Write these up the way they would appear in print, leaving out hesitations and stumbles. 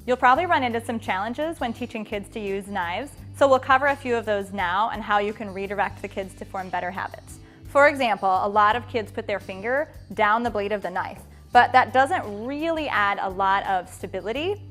You'll probably run into some challenges when teaching kids to use knives, so we'll cover a few of those now and how you can redirect the kids to form better habits. For example, a lot of kids put their finger down the blade of the knife, but that doesn't really add a lot of stability.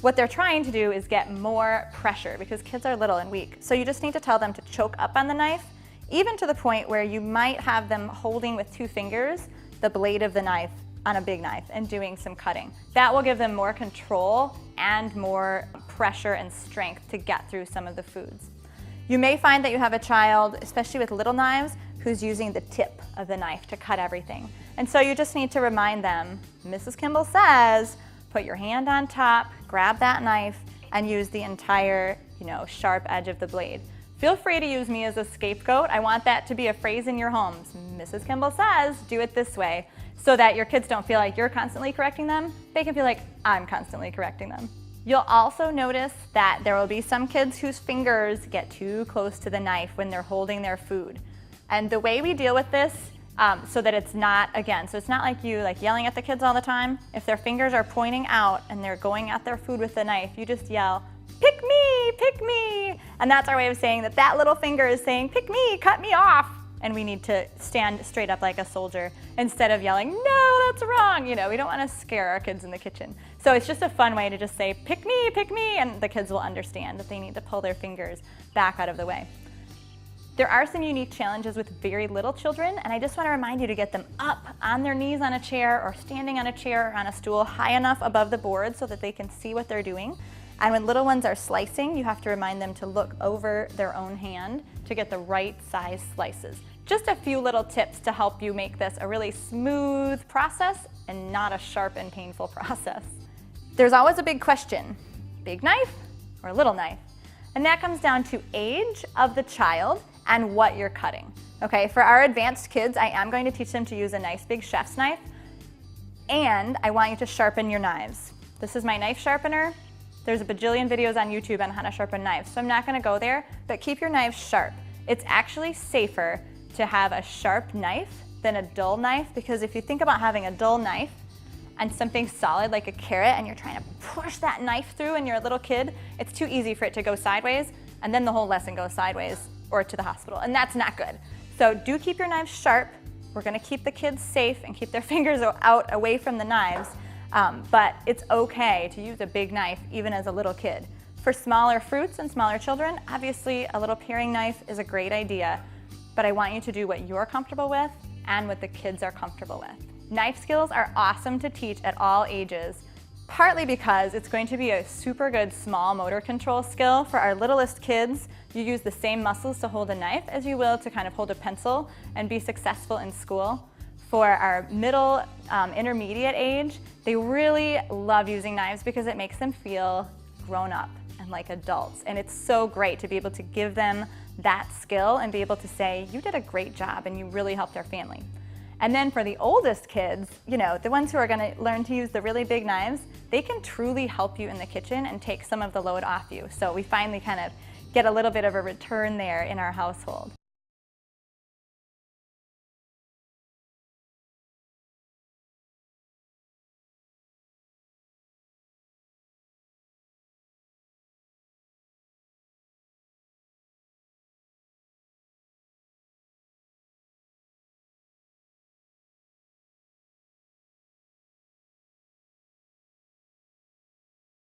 What they're trying to do is get more pressure because kids are little and weak. So you just need to tell them to choke up on the knife, even to the point where you might have them holding with 2 fingers the blade of the knife on a big knife and doing some cutting. That will give them more control and more pressure and strength to get through some of the foods. You may find that you have a child, especially with little knives, who's using the tip of the knife to cut everything. And so you just need to remind them, Mrs. Kimball says, put your hand on top, grab that knife, and use the entire, sharp edge of the blade. Feel free to use me as a scapegoat. I want that to be a phrase in your homes. Mrs. Kimball says, do it this way, so that your kids don't feel like you're constantly correcting them. They can feel like I'm constantly correcting them. You'll also notice that there will be some kids whose fingers get too close to the knife when they're holding their food. And the way we deal with this, so that it's not, so it's not like you yelling at the kids all the time. If their fingers are pointing out and they're going at their food with the knife, you just yell, pick me, pick me. And that's our way of saying that that little finger is saying, pick me, cut me off. And we need to stand straight up like a soldier instead of yelling, no, that's wrong. We don't want to scare our kids in the kitchen. So it's just a fun way to just say, pick me, and the kids will understand that they need to pull their fingers back out of the way. There are some unique challenges with very little children, and I just want to remind you to get them up on their knees on a chair or standing on a chair or on a stool high enough above the board so that they can see what they're doing. And when little ones are slicing, you have to remind them to look over their own hand to get the right size slices. Just a few little tips to help you make this a really smooth process and not a sharp and painful process. There's always a big question, big knife or little knife? And that comes down to age of the child and what you're cutting. Okay, for our advanced kids, I am going to teach them to use a nice big chef's knife, and I want you to sharpen your knives. This is my knife sharpener. There's a bajillion videos on YouTube on how to sharpen knives, so I'm not gonna go there, but keep your knives sharp. It's actually safer to have a sharp knife than a dull knife, because if you think about having a dull knife and something solid like a carrot and you're trying to push that knife through and you're a little kid, it's too easy for it to go sideways, and then the whole lesson goes sideways or to the hospital, and that's not good. So do keep your knives sharp. We're gonna keep the kids safe and keep their fingers out away from the knives, but it's okay to use a big knife even as a little kid. For smaller fruits and smaller children, obviously a little paring knife is a great idea, but I want you to do what you're comfortable with and what the kids are comfortable with. Knife skills are awesome to teach at all ages, partly because it's going to be a super good small motor control skill. For our littlest kids, you use the same muscles to hold a knife as you will to kind of hold a pencil and be successful in school. For our middle, intermediate age, they really love using knives because it makes them feel grown up and like adults. And it's so great to be able to give them that skill and be able to say, you did a great job and you really helped our family. And then for the oldest kids, the ones who are gonna learn to use the really big knives, they can truly help you in the kitchen and take some of the load off you. So we finally kind of get a little bit of a return there in our household.